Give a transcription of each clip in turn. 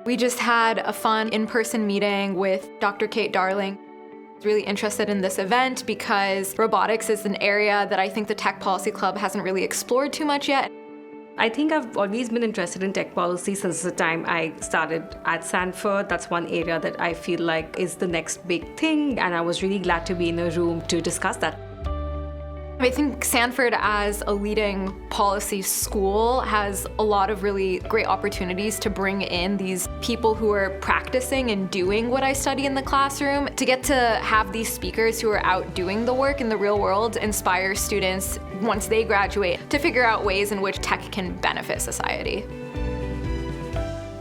We just had a fun in-person meeting with Dr. Kate Darling. Really interested in this event because robotics is an area that I think the Tech Policy Club hasn't really explored too much yet. I think I've always been interested in tech policy since the time I started at Sanford. That's one area that I feel like is the next big thing, and I was really glad to be in a room to discuss that. I think Sanford, as a leading policy school, has a lot of really great opportunities to bring in these people who are practicing and doing what I study in the classroom. To get to have these speakers who are out doing the work in the real world inspire students, once they graduate, to figure out ways in which tech can benefit society.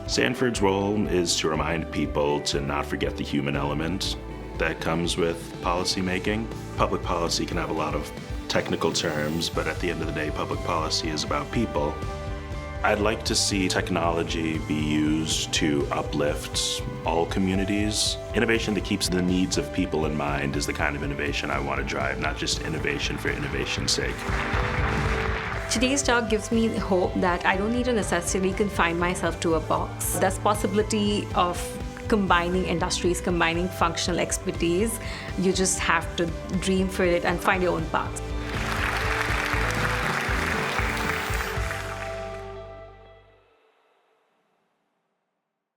Sanford's role is to remind people to not forget the human element that comes with policy making. Public policy can have a lot of technical terms, but at the end of the day, public policy is about people. I'd like to see technology be used to uplift all communities. Innovation that keeps the needs of people in mind is the kind of innovation I want to drive, not just innovation for innovation's sake. Today's talk gives me hope that I don't need to necessarily confine myself to a box. There's possibility of combining industries, combining functional expertise. You just have to dream for it and find your own path.